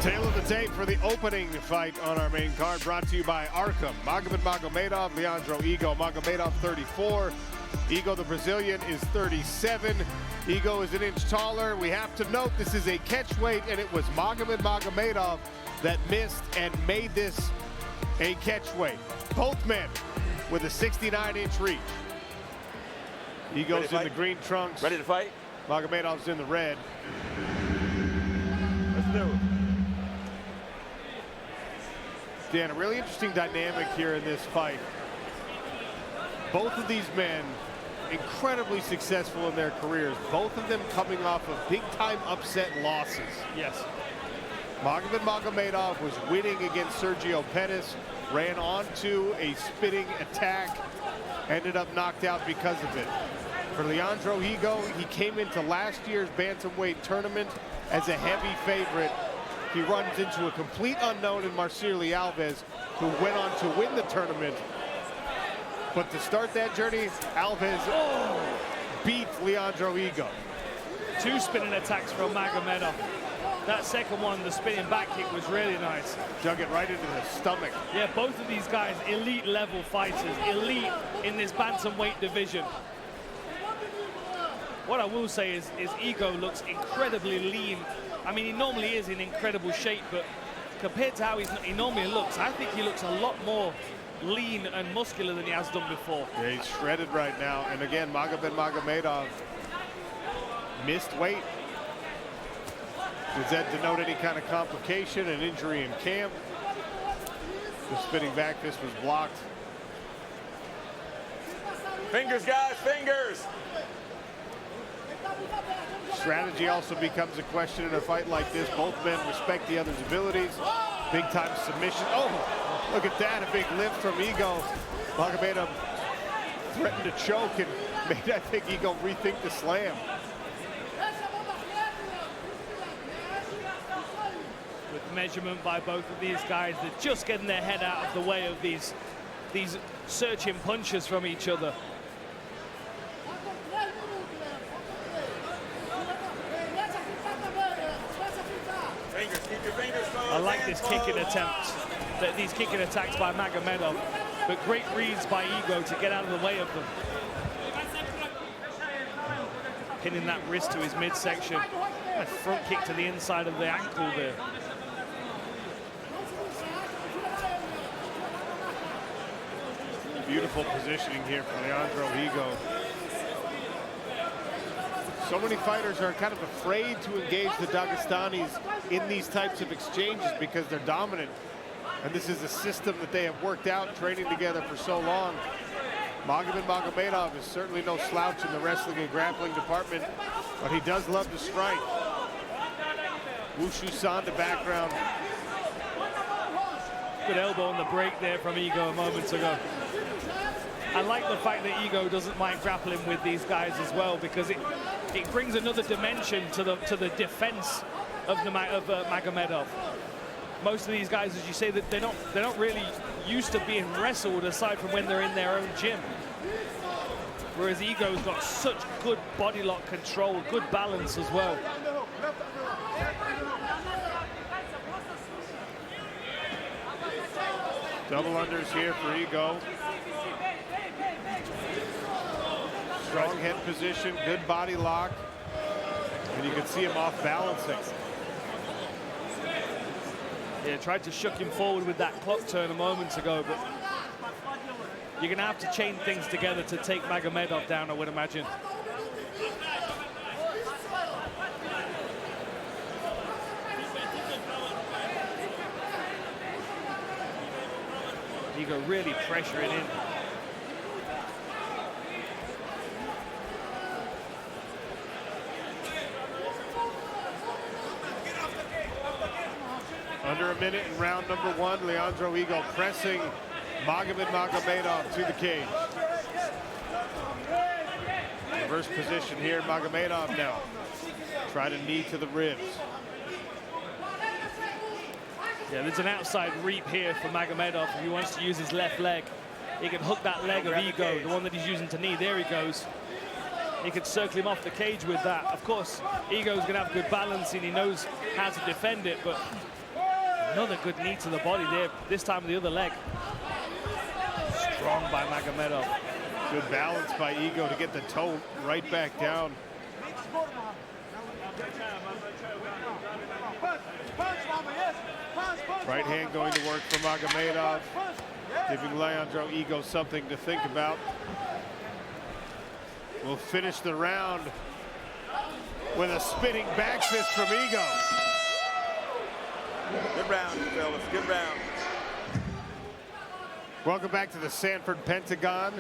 Tail of the tape for the opening fight on our main card, brought to you by Arkham. Magomed Magomedov, Leandro Higo. Magomedov 34. Higo, the Brazilian, is 37. Higo is an inch taller. We have to note this is a catchweight, and it was Magomed Magomedov that missed and made this a catchweight. Both men with a 69-inch reach. Higo's in the green trunks. Ready to fight? Magomedov's in the red. Let's do it. Dan, a really interesting dynamic here in this fight. Both of these men incredibly successful in their careers, both of them coming off of big-time upset losses. Yes. Magomed Magomedov was winning against Sergio Pettis, ran onto a spinning attack, ended up knocked out because of it. For Leandro Higo, he came into last year's bantamweight tournament as a heavy favorite. He runs into a complete unknown in Marcelo Alves, who went on to win the tournament. But to start that journey, Alves beat Leandro Higo. Two spinning attacks from Magomedov. That second one, the spinning back kick, was really nice. Dug it right into the stomach. Yeah, both of these guys, elite level fighters, elite in this bantamweight division. What I will say is Higo looks incredibly lean. I mean, he normally is in incredible shape, but compared to how he normally looks, I think he looks a lot more lean and muscular than he has done before. Yeah, he's shredded right now. And again, Magomed Magomedov missed weight. Does that denote any kind of complication, an injury in camp? The spinning back fist was blocked. Fingers, guys, fingers! Strategy also becomes a question in a fight like this. Both men respect the other's abilities. Big time submission. Oh, look at that, a big lift from Higo. Magomedov threatened to choke and made, I think, Higo rethink the slam. With measurement by both of these guys, they're just getting their head out of the way of these searching punches from each other. I like this kicking attempt, these kicking attacks by Magomedov, but great reads by Higo to get out of the way of them. Pinning that wrist to his midsection. A front kick to the inside of the ankle there. Beautiful positioning here from Leandro Higo. So many fighters are kind of afraid to engage the Dagestanis in these types of exchanges because they're dominant. And this is a system that they have worked out training together for so long. Magomed Magomedov is certainly no slouch in the wrestling and grappling department, but he does love to strike. Wushu Sanda background. Good elbow on the break there from Higo a moment ago. I like the fact that Higo doesn't mind grappling with these guys as well, because it brings another dimension to the defense of Magomedov. Most of these guys, as you say, that they're not really used to being wrestled aside from when they're in their own gym. Whereas Higo's got such good body lock control, good balance as well. Double unders here for Higo. Strong head position, good body lock. And you can see him off balancing. Yeah, tried to shuck him forward with that clock turn a moment ago, but you're going to have to chain things together to take Magomedov down, I would imagine. Higo really pressuring in. Under a minute in round number one, Leandro Higo pressing Magomed Magomedov to the cage. Reverse position here, Magomedov now. Try to knee to the ribs. Yeah, there's an outside reap here for Magomedov if he wants to use his left leg. He can hook that leg of Higo, the one that he's using to knee. There he goes. He could circle him off the cage with that. Of course, Higo's going to have good balance and he knows how to defend it, but Another good knee to the body there, this time the other leg. Strong by Magomedov. Good balance by Higo to get the toe right back down. Right hand going to work for Magomedov, giving Leandro Higo something to think about. We'll finish the round with a spinning back fist from Higo. Good round, fellas, good round. Welcome back to the Sanford Pentagon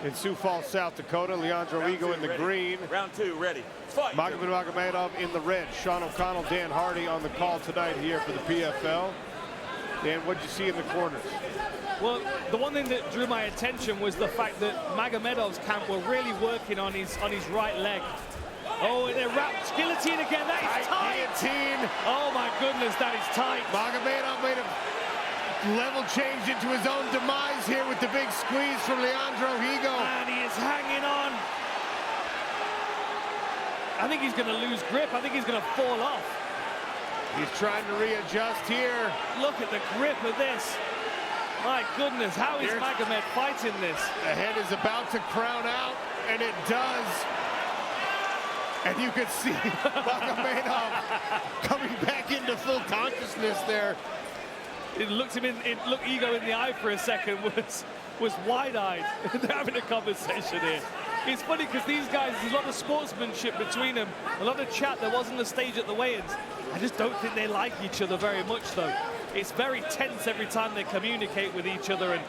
in Sioux Falls, South Dakota. Leandro Higo in the green. Round 2, ready. Fight. Magomed Magomedov in the red. Sean O'Connell, Dan Hardy on the call tonight here for the PFL. Dan, what'd you see in the corners? Well, the one thing that drew my attention was the fact that Magomedov's camp were really working on his right leg. Oh, and they're wrapped. Guillotine again. That is tight. Guillotine. Oh my goodness, that is tight. Magomedov made a level change into his own demise here with the big squeeze from Leandro Higo. And he is hanging on. I think he's going to lose grip. I think he's going to fall off. He's trying to readjust here. Look at the grip of this. My goodness, how is Magomed fighting this? The head is about to crown out, and it does. And you can see Magomedov coming back into full consciousness there. It looked Higo in the eye for a second, was wide-eyed. They're having a conversation here. It's funny because these guys, there's a lot of sportsmanship between them, a lot of chat. There wasn't the stage at the weigh-ins. I just don't think they like each other very much, though. It's very tense every time they communicate with each other, and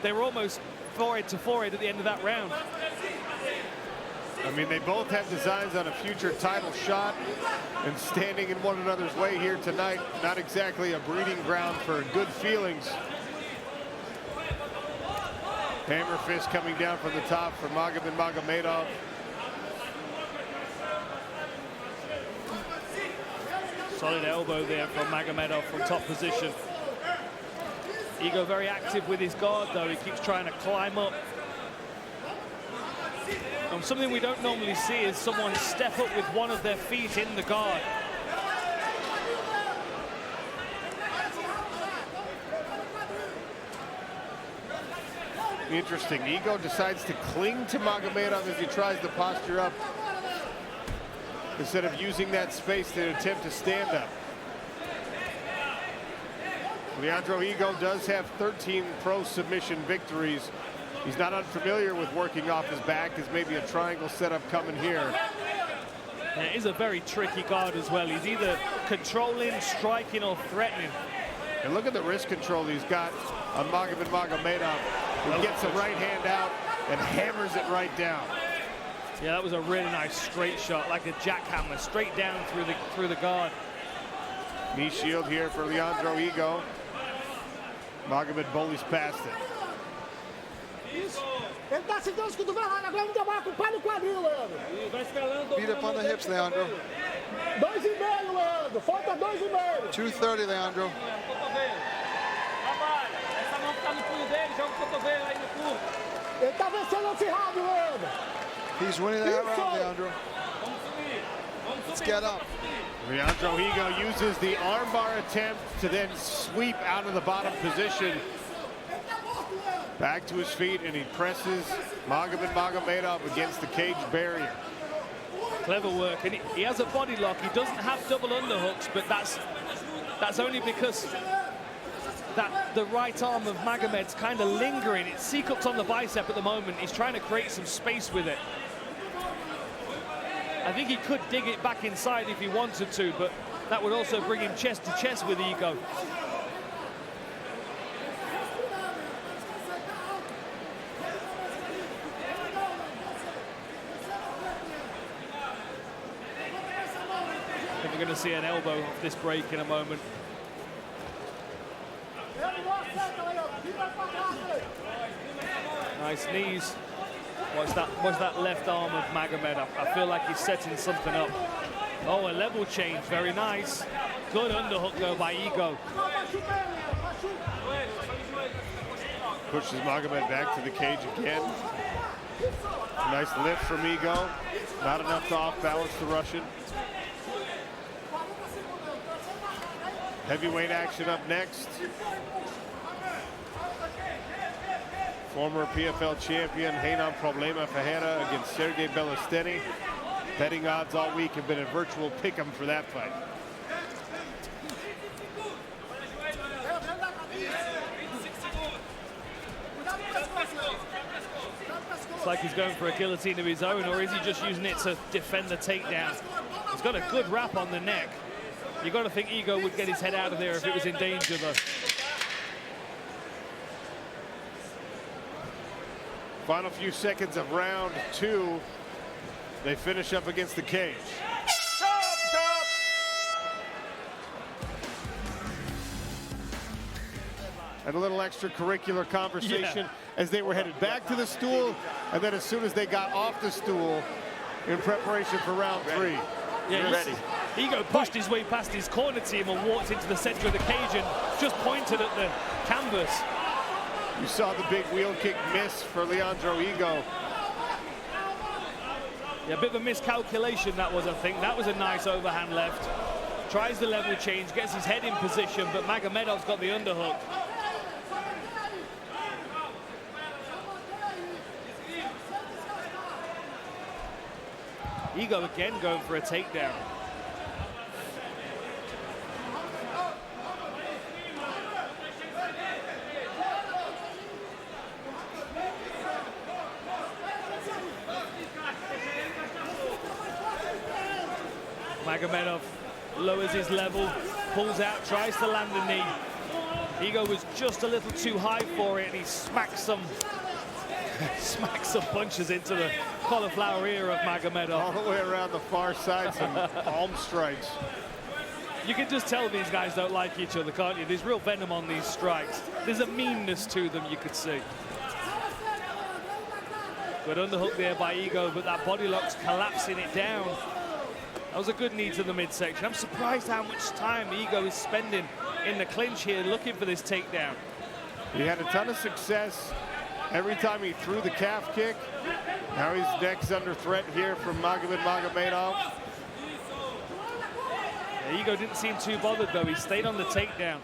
they were almost forehead to forehead at the end of that round. I mean, they both have designs on a future title shot, and standing in one another's way here tonight, not exactly a breeding ground for good feelings. Hammer fist coming down from the top for Magomed Magomedov. Solid elbow there from Magomedov from top position. Higo very active with his guard, though. He keeps trying to climb up. And something we don't normally see is someone step up with one of their feet in the guard. Interesting. Higo decides to cling to Magomedov as he tries to posture up, instead of using that space to attempt to stand up. Leandro Higo does have 13 pro submission victories. He's not unfamiliar with working off his back. There's maybe a triangle setup coming here. And it is a very tricky guard as well. He's either controlling, striking, or threatening. And look at the wrist control he's got on Magomed Magomedov, who gets a right hand out and hammers it right down. Yeah, that was a really nice straight shot, like a jackhammer, straight down through the guard. Knee shield here for Leandro Higo. Magomed bullies past it. Ele tá segurando os cotovelos, agora não marca o pé no quadril, Leandro. Beat up on the hips, Leandro. 2,5, Leandro. Falta 2,5. 230, Leandro. Ele tá vencendo esse round, Leandro. He's winning that round, Leandro. Let's get up. Leandro Higo uses the armbar attempt to then sweep out of the bottom position. Back to his feet, and he presses Magomed Magomedov against the cage barrier. Clever work, and he has a body lock. He doesn't have double underhooks, but that's only because the right arm of Magomed's kind of lingering. It's C-cupped on the bicep at the moment. He's trying to create some space with it. I think he could dig it back inside if he wanted to, but that would also bring him chest to chest with Higo. I think we're going to see an elbow off this break in a moment. Nice knees. What's that left arm of Magomed? I feel like he's setting something up. Oh, a level change. Very nice. Good underhook, though, by Higo. Pushes Magomed back to the cage again. Nice lift from Higo. Not enough to off-balance the Russian. Heavyweight action up next. Former PFL champion Renan Problema Ferreira against Sergey Belosteny. Betting odds all week have been a virtual pick'em for that fight. It's like he's going for a guillotine of his own, or is he just using it to defend the takedown? He's got a good wrap on the neck. You got to think Higo would get his head out of there if it was in danger, though. Final few seconds of round 2. They finish up against the cage. And a little extracurricular conversation as they were headed back to the stool, and then as soon as they got off the stool in preparation for round 3. Yeah, ready. Higo pushed his way past his corner team and walked into the center of the cage and just pointed at the canvas. You saw the big wheel kick miss for Leandro Higo. Yeah, a bit of a miscalculation that was, I think. That was a nice overhand left. Tries the level change, gets his head in position, but Magomedov's got the underhook. Higo again going for a takedown. Magomedov lowers his level, pulls out, tries to land a knee. Higo was just a little too high for it, and he smacks some punches into the cauliflower ear of Magomedov. All the way around the far side, some palm strikes. You can just tell these guys don't like each other, can't you? There's real venom on these strikes. There's a meanness to them, you could see. Good underhook there by Higo, but that body lock's collapsing it down. That was a good knee to the midsection. I'm surprised how much time Higo is spending in the clinch here looking for this takedown. He had a ton of success every time he threw the calf kick. Now his neck's under threat here from Magomed Magomedov. Yeah, Higo didn't seem too bothered, though. He stayed on the takedown.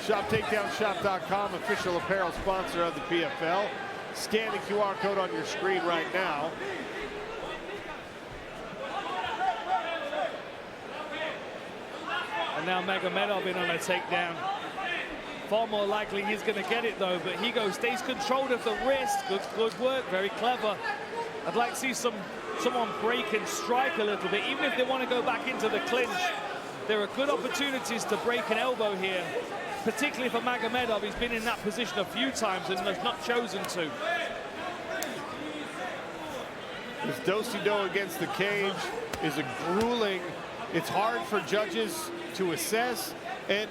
ShopTakedownShop.com, official apparel sponsor of the PFL. Scan the QR code on your screen right now. And now Magomedov in on a takedown. Far more likely he's going to get it, though, but Higo stays controlled of the wrist. Good work, very clever. I'd like to see someone break and strike a little bit. Even if they want to go back into the clinch, there are good opportunities to break an elbow here, particularly for Magomedov. He's been in that position a few times and has not chosen to. This do-si-do against the cage is a grueling. It's hard for judges to assess, and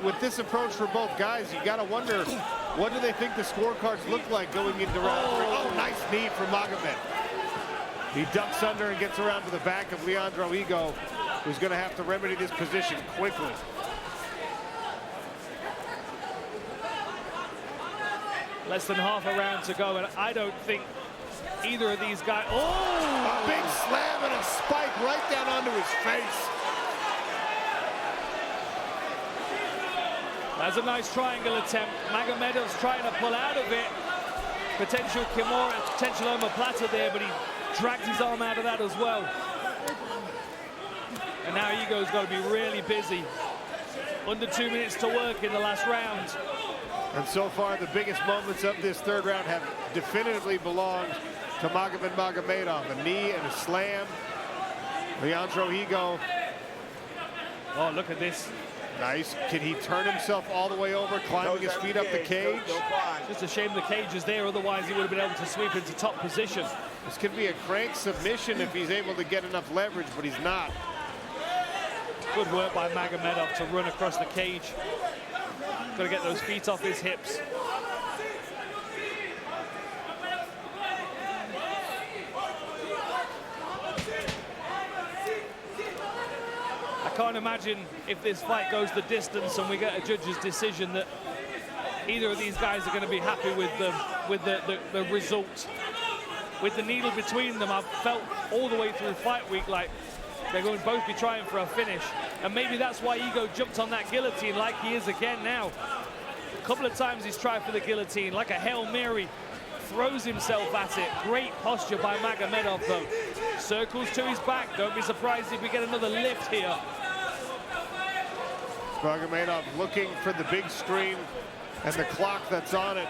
with this approach for both guys, you gotta wonder, what do they think the scorecards look like going into round 3? Oh, nice knee from Magomed. He ducks under and gets around to the back of Leandro Higo, who's gonna have to remedy this position quickly. Less than half a round to go, and I don't think either of these guys... Oh! A big slam and a spike right down onto his face. That's a nice triangle attempt. Magomedov's trying to pull out of it. Potential Kimura, potential omoplata there, but he dragged his arm out of that as well. And now Higo's got to be really busy. Under 2 minutes to work in the last round. And so far, the biggest moments of this third round have definitively belonged to Magomed Magomedov. A knee and a slam. Leandro Higo. Oh, look at this. Nice. Can he turn himself all the way over, climbing his feet up the cage? Just a shame the cage is there, otherwise he would have been able to sweep into top position. This could be a crank submission if he's able to get enough leverage, but he's not. Good work by Magomedov to run across the cage. Got to get those feet off his hips. I can't imagine if this fight goes the distance and we get a judge's decision that either of these guys are going to be happy with the result. with the needle between them. I've felt all the way through fight week like they're going to both be trying for a finish. And maybe that's why Higo jumped on that guillotine like he is again now. A couple of times he's tried for the guillotine, like a Hail Mary, throws himself at it. Great posture by Magomedov though. Circles to his back. Don't be surprised if we get another lift here. Magomedov looking for the big screen and the clock that's on it.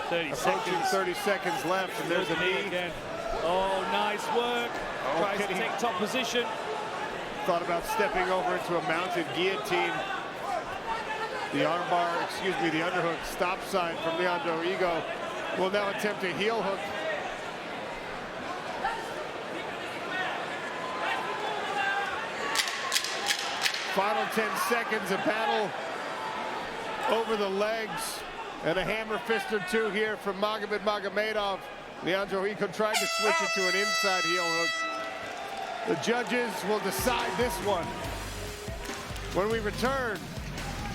30 Approaching seconds. 30 seconds left, and there's a knee. Again. Oh, nice work. Tries to take top position. Thought about stepping over into a mounted guillotine. The armbar, excuse me, the underhook stop sign from Leandro Higo will now attempt a heel hook. Final 10 seconds, a battle over the legs, and a hammer fist or two here from Magomed Magomedov. Leandro Higo tried to switch it to an inside heel hook. The judges will decide this one when we return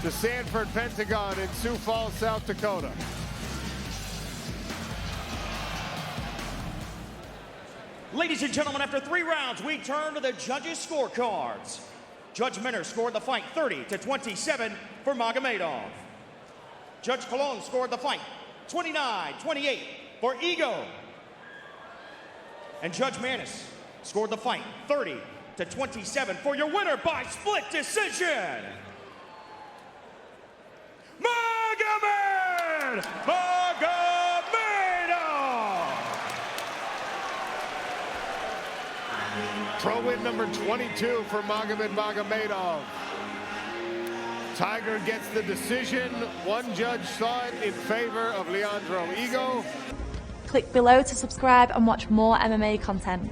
to Sanford Pentagon in Sioux Falls, South Dakota. Ladies and gentlemen, after 3 rounds, we turn to the judges' scorecards. Judge Minner scored the fight 30-27 for Magomedov. Judge Colon scored the fight 29-28 for Higo. And Judge Manis scored the fight 30-27 for your winner by split decision, Magomed Magomedov! Pro win number 22 for Magomed Magomedov. Tiger gets the decision. One judge saw it in favor of Leandro Higo. Click below to subscribe and watch more MMA content.